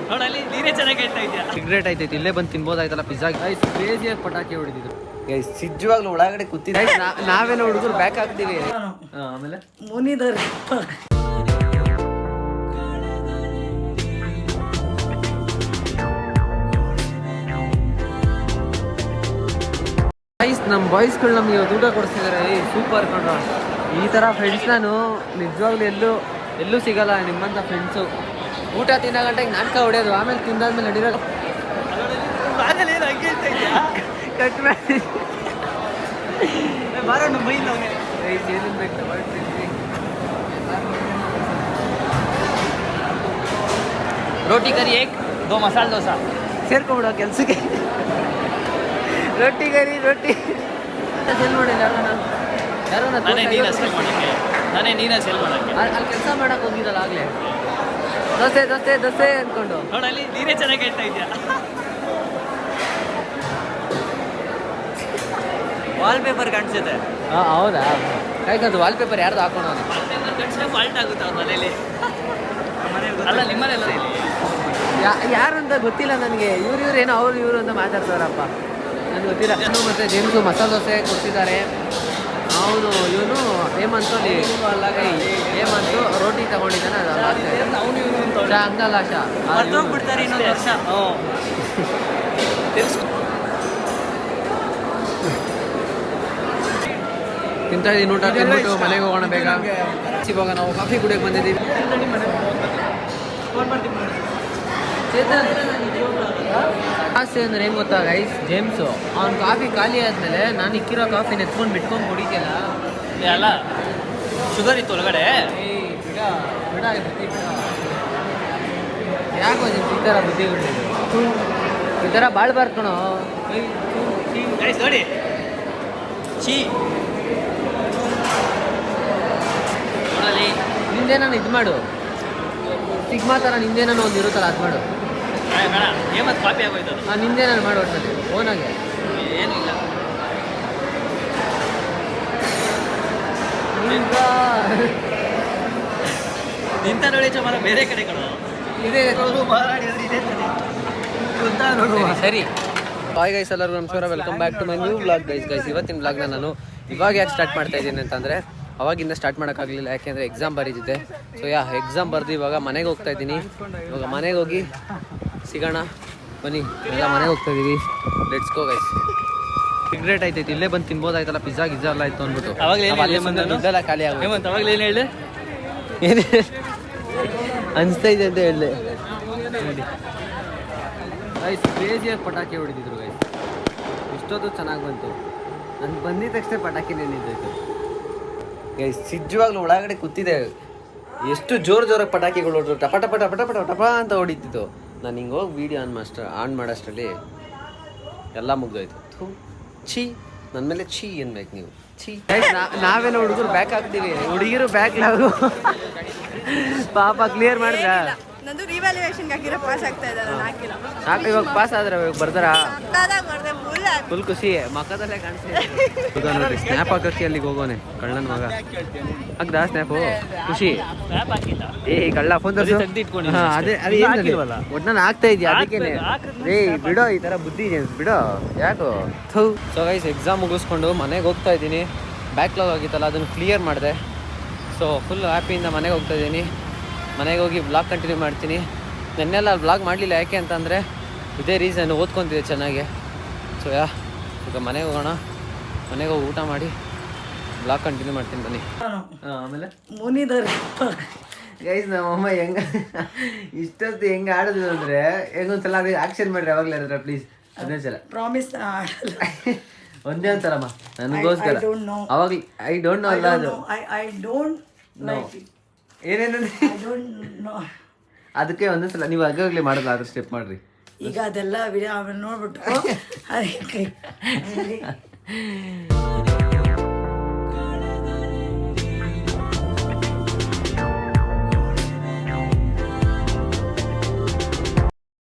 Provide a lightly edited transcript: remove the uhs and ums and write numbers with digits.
ನೋಡಲ್ಲಿ ನೀರೇ ಚೆನ್ನಾಗಿ ಹೇಳ್ತಾ ಇದೆಯಾ. ಸಿಗರೇಟ್ ಐತೈತಿ ಇಲ್ಲೇ ಬಂದು ತಿನ್ಬೋದಾಯ್ತಲ್ಲ ಪಿಜ್ಜಾ. ಗೈಸ್ ಕ್ರೇಜಿಯಾಗಿ ಪಟಾಕಿ ಹೊಡಿದಿದ್ರು ಗೈಸ್ ಸಿಜ್ಜುವಾಗ್ಲೂ ಒಳಗಡೆ ಕೂತಿದ್ದೆ. ನಾವೇನೋ ಹುಡುಗರು ಬ್ಯಾಕ್ ಹಾಕ್ತೀವಿ. ಆಮೇಲೆ ಮುನಿದರ್ ನಮ್ಮ ಬಾಯ್ಸ್ಗಳು ನಮ್ಗೆ ಇವತ್ತು ಊಟ ಕೊಡಿಸ್ತಿದ್ದಾರೆ. ಸೂಪರ್ ಕಣ್ರ. ಈ ಥರ ಫ್ರೆಂಡ್ಸ್ ನಾನು ನಿಜವಾಗ್ಲೂ ಎಲ್ಲೂ ಸಿಗಲ್ಲ. ನಿಮ್ಮಂಥ ಫ್ರೆಂಡ್ಸು ಊಟ ತಿನ್ನೋ ಗಂಟೆಗೆ ನಾಟಕ ಹೊಡೆಯೋದು, ಆಮೇಲೆ ತಿಂದಾದ್ಮೇಲೆ ನಡೀರೋದು ಕಟ್ ಮಾಡಿ ಏನೇನು ಬೇಕು ರೋಟಿ ಕರಿ ಏಕ್ 2 ಮಸಾಲೆ ದೋಸೆ ಸೇರ್ಕೊಂಬಿಡೋ ಕೆಲ್ಸಕ್ಕೆ. ರೊಟ್ಟಿ ಕರಿ ರೊಟ್ಟಿ ಸೆಲ್ ಮಾಡಿಲ್ಲ ಯಾರೋ ನಾನೇ ನೀನೇ ಸೆಲ್ ಮಾಡೋಕ್ಕೆ ಅಲ್ಲಿ ಕೆಲಸ ಮಾಡಕ್ಕೆ ಹೋಗಿದ್ದಲ್ಲ ಆಗಲೇ. ದೋಸೆ ದೋಸೆ ದೋಸೆ ಅಂದ್ಕೊಂಡು ನೋಡಲ್ಲಿ ನೀರೇ ಚೆನ್ನಾಗಿ ಹೇಳ್ತಾ ಇದೆಯಾ. ವಾಲ್ಪೇಪರ್ ಕಾಣಿಸುತ್ತೆ. ಹಾಂ ಹೌದಾ? ಯಾಕಂದ್ರೆ ವಾಲ್ಪೇಪರ್ ಯಾರ್ದು ಹಾಕೋಣ ಕಾಣಿಸಿದ್ರೆ ಫಾಲ್ಟ್ ಆಗುತ್ತೆ ಅವ್ರ ಮನೇಲಿ. ಅಲ್ಲ ನಿಮ್ಮನೆಲ್ಲ ಯಾರು ಅಂತ ಗೊತ್ತಿಲ್ಲ ನನಗೆ. ಇವ್ರು ಏನೋ ಇವರು ಅಂತ ಮಾತಾಡ್ತಾರಪ್ಪ, ನನಗೆ ಗೊತ್ತಿಲ್ಲ. ಮತ್ತು ಜೇಮ್ಸು ಮಸಾಲೆ ದೋಸೆ ಕೊಡ್ತಿದ್ದಾರೆ. ಇವನು ಹೇಮಂತು ಹೇಮಂತು ರೋಟಿ ತಗೊಂಡಿದ್ದಾನೆ. ಅಂಗಲಾಶ ಬಿಡ್ತಾರೆ ಇನ್ನೊಂದು ವರ್ಷ. ತಿಂತಾ ಇದ್ದೀನಿ. ಊಟ ತಿಂದ್ಬಿಟ್ಟು ಮನೆಗೆ ಹೋಗೋಣ ಬೇಗ. ಇವಾಗ ನಾವು ಕಾಫಿ ಕುಡಿಯೋಕೆ ಬಂದಿದ್ದೀವಿ. ಆಸೆ ಅಂದ್ರೆ ಏನು ಗೊತ್ತಾ ಗೈಸ್, ಜೇಮ್ಸು ಅವ್ನ ಕಾಫಿ ಖಾಲಿ ಆದಮೇಲೆ ನಾನು ಇಕ್ಕಿರೋ ಕಾಫಿನ ಎತ್ಕೊಂಡು ಬಿಟ್ಕೊಂಡು ಕುಡಿತಿಲ್ಲ. ಅಲ್ಲ ಶುಗರ್ ಇತ್ತು ಒಳಗಡೆ. ಬಿಡ ಯಾಕೋ ಈ ಥರ ಬುದ್ಧಿಗಳು ಈ ಥರ ಬಾಳ್ಬಾರ್ದು ಕಣೋ. ನೋಡಿ ಚೀ ನಿಂದೇನಾನು ಇದು ಮಾಡು, ಸಿಗ್ಮಾ ಥರ ನಿಂದೇನಾನು ಒಂದು ಇರುತ್ತಲ್ಲ ಅದು ಮಾಡು. ಹೇಮಂತ್ ಕಾಪಿ ಆಗೋಯ್ತು. ನಿಂದೇನಾನು ಮಾಡು ಒಟ್ಟಿನಲ್ಲಿ ಫೋನಾಗೆ. ಏನಿಲ್ಲ ನಿಂತ ನೋಡಿ ಚಮರ ಬೇರೆ ಕಡೆ ಕಡೆ ಇದೇ ಸರಿ. ಹಾಯ್ ಗೈಸ್, ಎಲ್ಲರಿಗೂ ನಮಸ್ಕಾರ. Welcome back to my new vlog guys. ಇವತ್ತಿನ ವ್ಲಾಗ್ನ ನಾನು ಇವಾಗ ಯಾಕೆ ಸ್ಟಾರ್ಟ್ ಮಾಡ್ತಾ ಇದ್ದೀನಿ ಅಂತಂದರೆ, ಅವಾಗಿಂದ ಸ್ಟಾರ್ಟ್ ಮಾಡೋಕ್ಕಾಗಲಿಲ್ಲ. ಯಾಕೆಂದರೆ ಎಕ್ಸಾಮ್ ಬರೀತಿದ್ದೆ. ಸೊ ಎಕ್ಸಾಮ್ ಬರೆದು ಇವಾಗ ಮನೆಗೆ ಹೋಗ್ತಾ ಇದ್ದೀನಿ. ಇವಾಗ ಮನೆಗೆ ಹೋಗಿ ಸಿಗೋಣ ಬನ್ನಿ. ಎಲ್ಲ ಮನೆಗೆ ಹೋಗ್ತಾ ಇದ್ದೀವಿ. Let's go guys. ಸಿಗರೇಟ್ ಐತೈತಿ ಇಲ್ಲೇ ಬಂದು ತಿನ್ಬೋದಾಯ್ತಲ್ಲ, ಪಿಜ್ಜಾ ಗಿಜ್ಜಾ ಎಲ್ಲ ಆಯಿತು ಅಂದ್ಬಿಟ್ಟು ಅವಾಗಲೇ ಖಾಲಿ ಆಗ. ಅವಾಗಲೇ ಏನು ಹೇಳಿ ಏನು ಅನಿಸ್ತಾ ಇದೆ ಅಂತ ಹೇಳಿದೆ. ಗೈಸ್ ಕ್ರೇಜಿಯಾಗಿ ಪಟಾಕಿ ಹೊಡಿತಿದ್ರು ಗೈಸ್. ಇಷ್ಟೊತ್ತು ಚೆನ್ನಾಗಿ ಬಂತು. ನಾನು ಬಂದಿದ ತಕ್ಷಣ ಪಟಾಕಿ ನಿಂತೈತು ಗೈಸ್ ಸಿಜ್ಜುವಾಗ್ಲೂ ಒಳಗಡೆ ಕೂತಿದೆ. ಎಷ್ಟು ಜೋರಾಗಿ ಪಟಾಕಿಗಳು ಹೊಡೆದ್ರು. ಟಪ ಟಪ ಟಪ ಟಪ ಟಪ ಅಂತ ಹೊಡಿತಿತ್ತು. ನಾನು ಹಿಂಗೆ ಹೋಗಿ ವೀಡಿಯೋ ಆನ್ ಮಾಡೋಷ್ಟರಲ್ಲಿ ಎಲ್ಲ ಮುಗ್ದೋಯ್ತು. ಛೀ, ನನ್ನ ಮೇಲೆ ಛೀ ಅನ್ಬೇಕು ನೀವು. ಛೀ. ನಾವೇನೋ ಹುಡುಗರು ಬ್ಯಾಕ್ ಹಾಕ್ತೀವಿ, ಹುಡುಗಿರು ಬ್ಯಾಕ್ ನಾವು ಪಾಪ ಕ್ಲಿಯರ್ ಮಾಡಿದ್ರ. ನಂದು ರಿವ್ಯಾಲ್ಯೂಯೇಷನ್ ಹಾಕಿರೋ ಪಾಸ್ ಆಗ್ತಾ ಇದೆ, ನಾನು ಹಾಕಿಲ್ಲ. ಇವಾಗ ಪಾಸ್ ಆದ್ರೆ ಇವಾಗ ಬರ್ದಾರ ಮಾಡಿದೆ ಫುಲ್ ಖುಷಿ. ಮಕ್ಕದಲ್ಲೇ ಕಾಣಿಸ್ತಿದೆ ನೋಡ್ರಿ. ಸ್ನ್ಯಾಪ್ ಹಾಕಕ್ಕೆ ಅಲ್ಲಿಗೆ ಹೋಗೋನೆ ಕಳ್ಳನ ಮಗ. ಹಾಕ್ದಾ ಸ್ನ್ಯಾಪು? ಖುಷಿ ಕಳ್ಳ ಫೋನ್ ತೋರಿಸು. ಅದೇ ಒಟ್ಟು ಆಗ್ತಾ ಇದೆಯಾ ಅದಕ್ಕೇನೆ. ಬಿಡೋ ಈ ಥರ ಬುದ್ಧಿ ಬಿಡೋ ಯಾಕೋ. ಸೊ ಗೈಸ್ ಎಕ್ಸಾಮ್ ಮುಗಿಸ್ಕೊಂಡು ಮನೆಗೆ ಹೋಗ್ತಾ ಇದ್ದೀನಿ. ಬ್ಯಾಕ್ಲಾಗ್ ಆಗಿತ್ತಲ್ಲ ಅದನ್ನು ಕ್ಲಿಯರ್ ಮಾಡಿದೆ. ಸೊ ಫುಲ್ ಹ್ಯಾಪಿಯಿಂದ ಮನೆಗೆ ಹೋಗ್ತಾ ಇದ್ದೀನಿ. ಮನೆಗೆ ಹೋಗಿ ವ್ಲಾಗ್ ಕಂಟಿನ್ಯೂ ಮಾಡ್ತೀನಿ. ನೆನ್ನೆಲ್ಲ ವ್ಲಾಗ್ ಮಾಡಲಿಲ್ಲ, ಯಾಕೆ ಅಂತಂದರೆ ಇದೇ ರೀಸನ್, ಓದ್ಕೊತಿದ್ದೆ ಚೆನ್ನಾಗಿ. ಸೊ ಈಗ ಮನೆಗೆ ಹೋಗೋಣ. ಮನೆಗೆ ಹೋಗಿ ಊಟ ಮಾಡಿ ವ್ಲಾಗ್ ಕಂಟಿನ್ಯೂ ಮಾಡ್ತೀನಿ ಬನ್ನಿ. ಆಮೇಲೆ ಮುನಿದರ್ ಗೈಸ್ ನಮ್ಮಮ್ಮ ಇಷ್ಟೊತ್ತು ಹೆಂಗೆ ಆಡಿದ್ರು ಅಂದರೆ ಹೆಂಗೊಂದ್ಸಲ ಆಕ್ಷನ್ ಮಾಡಿರಿ ಅವಾಗಲೇ ಹೇಳಿದ್ರೆ ಪ್ಲೀಸ್. ಅದನ್ನೇ ಸಲ ಪ್ರಾಮಿಸ್ ಒಂದೇ ಒಂದ್ಸಲಮ್ಮ ನನಗೋಸ್ಕರ. ಅವಾಗ ಐ ಡೋಂಟ್ ನೋ ಅಲ್ಲ ಅದು. I don't like it. ಏನೇನಂದ್ರೆ ಅದಕ್ಕೆ ಒಂದೊಂದ್ಸಲ ನೀವು ಆಗಾಗಲೇ ಮಾಡಲ್ಲ, ಆದ್ರೆ ಸ್ಟೆಪ್ ಮಾಡ್ರಿ. ಈಗ ಅದೆಲ್ಲ ವಿಡಿಯೋ ನೋಡ್ಬಿಟ್ಟು